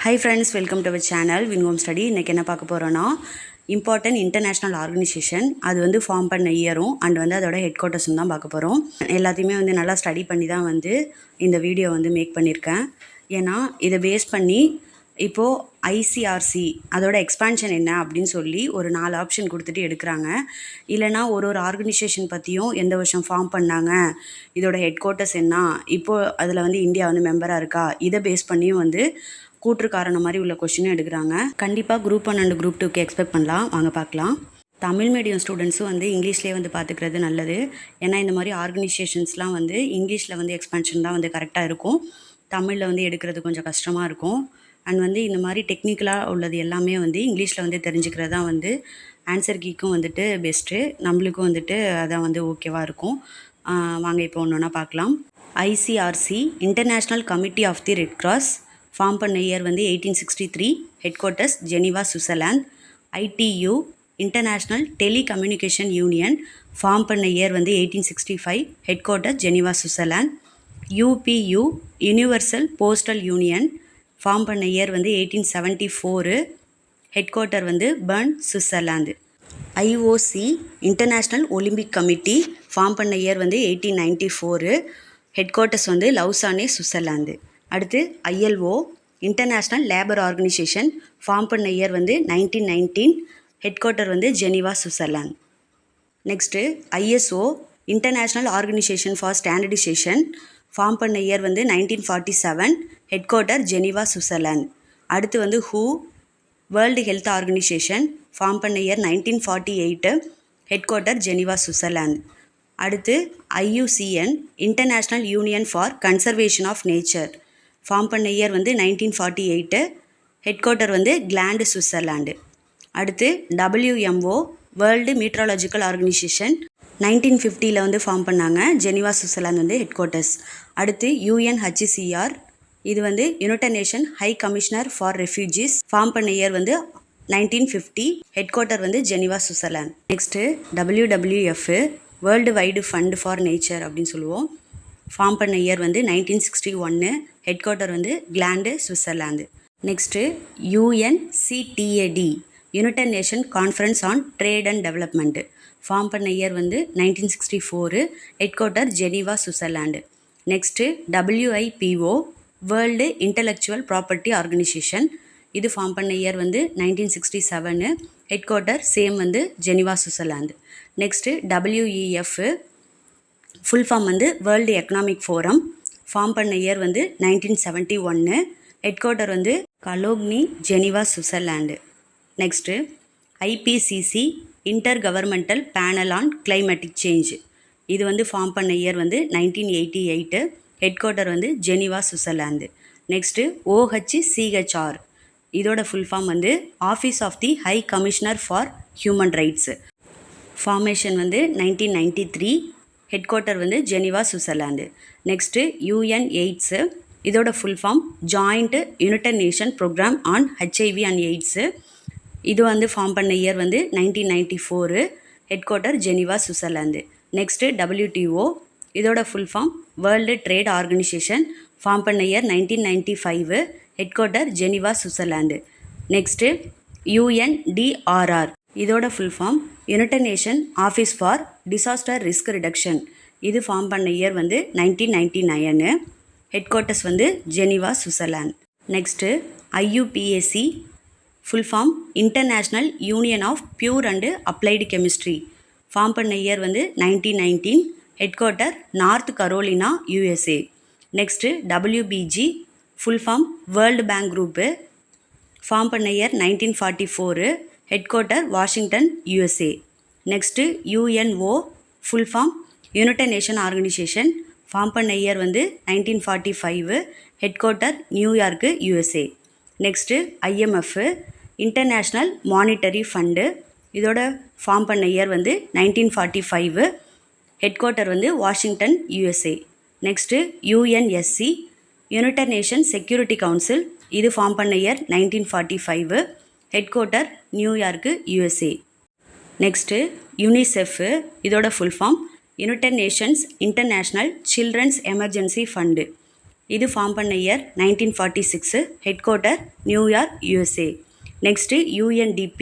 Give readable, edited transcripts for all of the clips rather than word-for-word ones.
Hi friends, welcome to our channel Wingom Study. இன்னைக்கு என்ன பார்க்க போறோம்னா இம்பார்ட்டன்ட் இன்டர்நேஷ்னல் ஆர்கனைசேஷன் அது வந்து ஃபார்ம் பண்ண இயரும் அண்ட் வந்து அதோட ஹெட் குவார்ட்டர்ஸும் தான் பார்க்க போகிறோம். எல்லாத்தையுமே வந்து நல்லா ஸ்டடி பண்ணி தான் வந்து இந்த வீடியோ வந்து மேக் பண்ணியிருக்கேன். ஏன்னா இதை பேஸ் பண்ணி இப்போது ஐசிஆர்சி அதோட எக்ஸ்பான்ஷன் என்ன அப்படின்னு சொல்லி ஒரு 4 ஆப்ஷன் கொடுத்துட்டு எடுக்கிறாங்க. இல்லைனா ஒரு ஆர்கனைசேஷன் பற்றியும் எந்த வருஷம் ஃபார்ம் பண்ணாங்க, இதோட ஹெட் குவார்ட்டர்ஸ் என்ன, இப்போது அதில் வந்து இந்தியா வந்து மெம்பராக இருக்கா, இதை பேஸ் பண்ணியும் வந்து கூற்று காரணம் மாதிரி உள்ள கொஸ்டினும் எடுக்கிறாங்க. கண்டிப்பாக குரூப் 1 அண்ட் குரூப் 2க்கு எக்ஸ்பெக்ட் பண்ணலாம். வாங்க பார்க்கலாம். தமிழ் மீடியம் ஸ்டூடெண்ட்ஸும் வந்து இங்கிலீஷ்லேயே வந்து பார்த்துக்கிறது நல்லது. ஏன்னா இந்த மாதிரி ஆர்கனைசேஷன்ஸ்லாம் வந்து இங்கிலீஷில் வந்து எக்ஸ்பான்ஷன் தான் வந்து கரெக்டாக இருக்கும். தமிழில் வந்து எடுக்கிறது கொஞ்சம் கஷ்டமாக இருக்கும். அண்ட் வந்து இந்த மாதிரி டெக்னிக்கலாக உள்ளது எல்லாமே வந்து இங்கிலீஷில் வந்து தெரிஞ்சுக்கிறது தான் வந்து ஆன்சர் கீக்கும் வந்துட்டு பெஸ்ட்டு, நம்மளுக்கும் வந்துட்டு அதான் வந்து ஓகேவாக இருக்கும். வாங்க இப்போ ஒன்று ஒன்றா பார்க்கலாம். ICRC international committee of the red cross form பண்ண இயர் வந்து 1863, headquarters Geneva Switzerland. ITU international telecommunication union form பண்ண இயர் வந்து 1865, headquarters Geneva Switzerland. UPU universal postal union form பண்ண இயர் வந்து 1874, ஹெட் குவார்ட்டர் வந்து Bern Switzerland. IOC international Olympic committee form பண்ண year வந்து 1894, head quarters வந்து Lausanne Switzerland. அடுத்து ILO international labour organisation form பண்ண இயர் வந்து 1919, ஹெட் குவார்ட்டர் வந்து Geneva Switzerland. Next ISO International Organization for Standardization form பண்ண year வந்து 1947, ஹெட் குவார்ட்டர் ஜெனீவா சுவிட்சர்லாந்து. அடுத்து வந்து ஹூ வேர்ல்டு ஹெல்த் ஆர்கனைசேஷன் ஃபார்ம் பண்ண year 1948, head quarter Geneva Switzerland. அடுத்து IUCN International Union for Conservation of Nature form பண்ண year வந்து 1948, head quarter வந்து கிளாண்டு சுவிட்சர்லாண்டு. அடுத்து WMO வேர்ல்டு மீட்ராலஜிக்கல் ஆர்கனைசேஷன் 1950 வந்து ஃபார்ம் பண்ணாங்க, ஜெனீவா சுவிட்சர்லாந்து வந்து ஹெட் குவார்ட்டர்ஸ். அடுத்து UNHCR இது வந்து united nation high commissioner for refugees form பண்ண இயர் வந்து 1950, ஹெட் குவார்ட்டர் வந்து Geneva Switzerland. Next WWF world wide fund for nature அப்படின்னு சொல்லுவோம், ஃபார்ம் பண்ண இயர் வந்து 1961, ஹெட் குவார்ட்டர் வந்து Gland Switzerland. Next UNCTAD united nation conference on trade and development form பண்ண year வந்து 1964, head quarter Geneva Switzerland. Next WIPO world intellectual property organisation இது form பண்ண year வந்து 1967, ஹெட் குவார்ட்டர் சேம் வந்து Geneva Switzerland. Next WEF full form வந்து World Economic Forum form பண்ண year வந்து 1971, head quarter வந்து Cologny Geneva Switzerland. Next IPCC Intergovernmental Panel on Climatic Change இது வந்து ஃபார்ம் பண்ண இயர் வந்து 1988, ஹெட் குவார்ட்டர் வந்து ஜெனீவா சுவிட்சர்லாந்து. நெக்ஸ்ட்டு OHCHR இதோட ஃபுல் ஃபார்ம் வந்து Office of the High commissioner for Human Rights formation வந்து 1993, head quarter வந்து Geneva Switzerland. Next UNAIDS இதோட full form Joint United nation Programme on HIV and AIDS இது வந்து form பண்ண year வந்து 1994, head quarter Geneva Switzerland. Next WTO இதோட full form World Trade Organization form பண்ண year 1995, head quarter Geneva Switzerland. Next UNDRR இதோட full form United Nation Office for Disaster Risk Reduction இது form பண்ண year வந்து 1999, head quarters வந்து Geneva Switzerland. Next IUPAC full form International Union of Pure and Applied Chemistry form பண்ண year வந்து 1919, head quarter North Carolina USA. Next WBG full form World Bank Group form பண்ண year 1944, head quarter Washington USA. Next UNO full form United Nation Organization form பண்ண year வந்து 1945, head quarter நியூயார்க்கு USA. Next IMF International Monetary Fund இதோட form பண்ண year வந்து 1945, head quarter வந்து Washington USA. Next UNSC United Nation Security Council இது form பண்ண year 1945, head quarter நியூயார்க்கு USA. நெக்ஸ்ட்டு UNICEF இதோட full form United nations international children's emergency fund இது form பண்ண year 1946, headquarter New York USA. Next UNDP,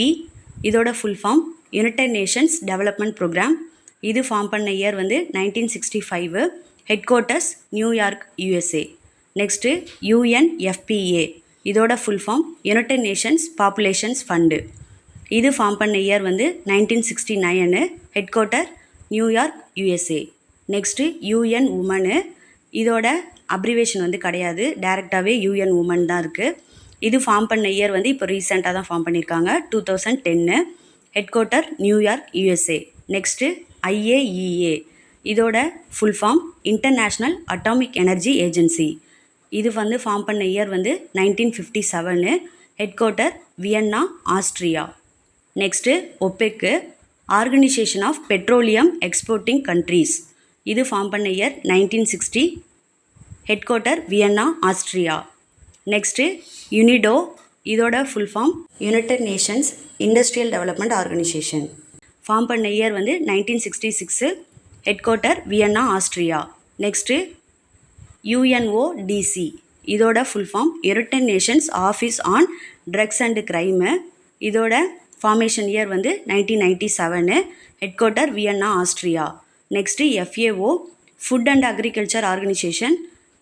இதோட full form United nations development programme. இது form பண்ண year வந்து 1965, headquarters New York USA. Next UNFPA, இதோட full form United nations populations fund. இது form பண்ண year வந்து 1969, head quarter New York USA. Next UN women, இதோட abbreviation வந்து கிடையாது, டேரெக்டாகவே UN உமன் தான் இருக்குது. இது ஃபார்ம் பண்ண இயர் வந்து இப்போ ரீசெண்டாக தான் ஃபார்ம் பண்ணியிருக்காங்க, 2010, headquarter New York USA. Next IAEA, இதோட full form international atomic energy agency. இது வந்து ஃபார்ம் பண்ண இயர் வந்து 1957, headquarter Vienna Austria. Next OPEC, organisation of petroleum exporting countries. இது ஃபார்ம் பண்ண year 1960, headquarter Vienna Austria. Next UNIDO, இதோட full form United nations industrial development organisation. Form பண்ண year வந்து 1966, headquarter Vienna Austria. Next UNODC, இதோட full form United Nations office on drugs and crime. இதோட formation year வந்து 1997, head quarter Vienna Austria. Next FAO, food and agriculture organisation.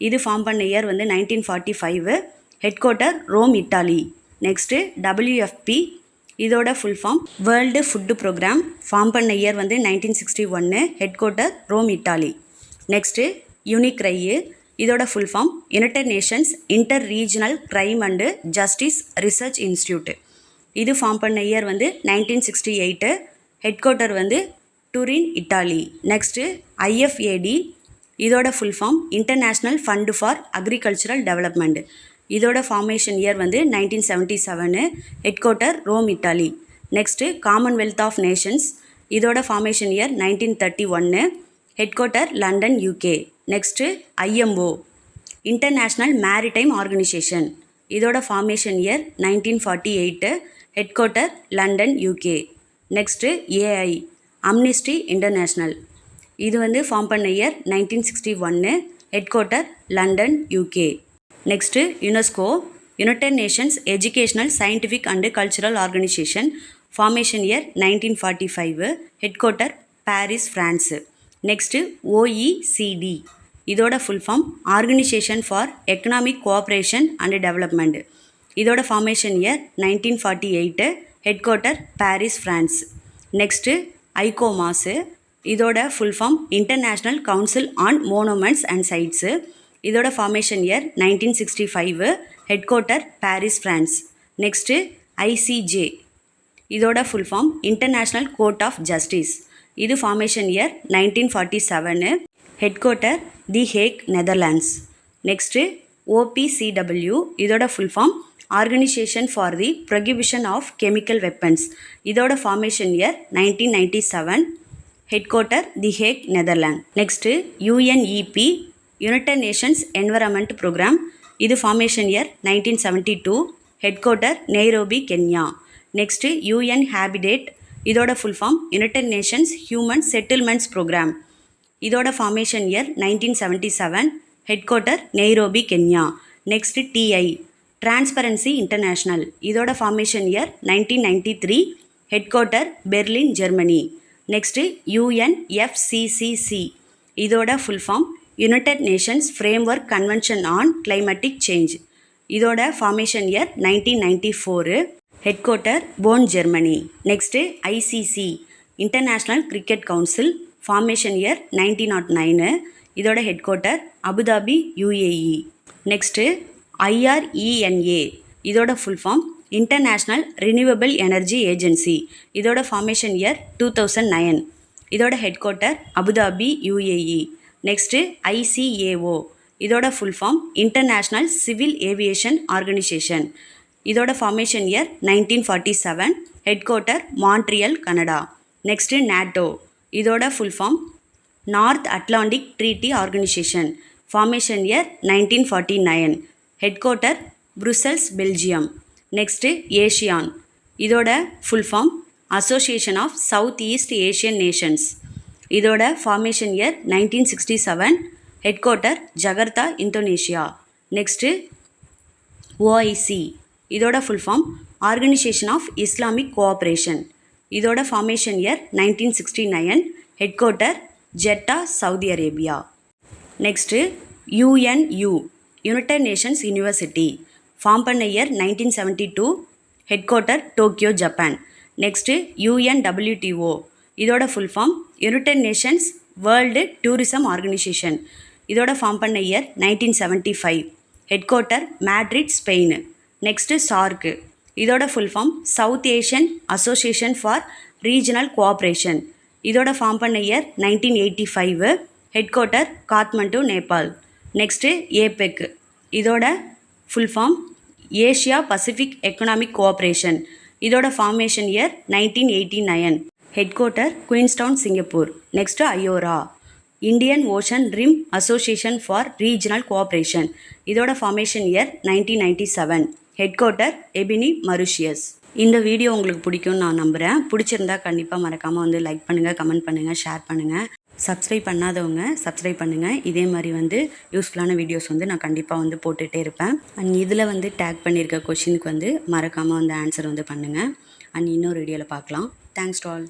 இது form பண்ண year வந்து 1945, head quarter Rome Italy. Next WFP, இதோட full form world food programme. Form பண்ண year வந்து 1961, head quarter Rome Italy. Next UNICRI, இதோட full form United nations inter regional crime and justice research institute. இது form பண்ண year வந்து 1968, head quarter வந்து டூரின் Italy. Next IFAD, இதோட full form International Fund for Agricultural Development. இதோட formation year வந்து 1977, head quarter Rome Italy. Next Commonwealth of Nations, இதோட formation year 1931, head quarter London UK. Next IMO, International Maritime Organization. இதோட formation year 1948, head quarter London UK. Next AI, Amnesty International. இது வந்து form பண்ண year 1961, head quarter London UK. Next UNESCO, United Nations Educational Scientific and Cultural Organization. Formation year 1945, head quarter Paris, France. Next OECD, இதோட full form Organization for Economic Cooperation and Development. இதோட formation year 1948, head quarter Paris, France. Next ICOMOS, இதோட full form International Council on Monuments and Sites. இதோட formation year 1965, head quarter Paris, France. Next ICJ, இதோட full form International Court of Justice. இது formation year 1947, head quarter the Hague, Netherlands. Next OPCW, இதோட full form Organization for the prohibition of Chemical Weapons. இதோட formation year 1997, head quarter the Hague, Netherland. Next UNEP, United Nations Environment Programme. இது formation year 1972, head quarter Nairobi, Kenya. Next UN Habitat, இதோட full form United Nations Human Settlements Programme. இதோட formation year 1977, head quarter Nairobi, Kenya. Next TI, Transparency International. இதோட formation year 1993, head quarter Berlin, Germany. Next UNFCCC, இதோட full form United Nations Framework Convention on Climatic change. இதோட formation year 1994, head quarter Bonn, Germany. Next ICC, International Cricket Council. Formation year 1909, இதோட head quarter Abu Dhabi, UAE. Next IRENA, இதோட full form International Renewable Energy Agency. இதோட formation year 2009, இதோட head quarter Abu Dhabi, UAE. Next ICAO, இதோட full form International Civil Aviation Organization. இதோட formation year 1947, head quarter Montreal, Canada. Next NATO, இதோட full form North Atlantic Treaty Organization. Formation year 1949, head quarter புருசல்ஸ், Belgium. Next ASEAN, இதோட full form Association of South East Asian Nations. இதோட formation year 1967, head quarter Jakarta, Indonesia. Next OIC, இதோட full form Organization of Islamic Cooperation. இதோட formation year 1969, head quarter Jeddah, Saudi Arabia. Next UNU, United Nations University, form பண்ண year 1972, head quarter Tokyo, Japan. Next UNWTO, இதோட full form United Nations World Tourism Organization. இதோட form பண்ண year 1975, head quarter Madrid, Spain. Next SAARC, இதோட full form South Asian Association for Regional Cooperation. இதோட form பண்ண year 1985, head quarter Kathmandu, Nepal. Next APEC, இதோட full form Asia Pacific Economic Cooperation. இதோட formation year 1989, head quarter Queenstown, Singapore. Next IORA, Indian Ocean Rim Association for Regional Cooperation. இதோட formation year 1997, head quarter Ebene, Mauritius. இந்த video உங்களுக்கு பிடிக்கும்னு நான் நம்புகிறேன். பிடிச்சிருந்தா கண்டிப்பாக மறக்காமல் வந்து லைக் பண்ணுங்கள், கமெண்ட் பண்ணுங்கள், ஷேர் பண்ணுங்கள். சப்ஸ்கிரைப் பண்ணாதவங்க சப்ஸ்கிரைப் பண்ணுங்கள். இதே மாதிரி வந்து யூஸ்ஃபுல்லான வீடியோஸ் வந்து நான் கண்டிப்பாக வந்து போட்டுகிட்டே இருப்பேன். அண்ட் இதில் வந்து டேக் பண்ணியிருக்க கொஷினுக்கு வந்து மறக்காமல் வந்து ஆன்சர் வந்து பண்ணுங்கள். அண்ட் இன்னொரு வீடியோவில் பார்க்கலாம். Thanks to all.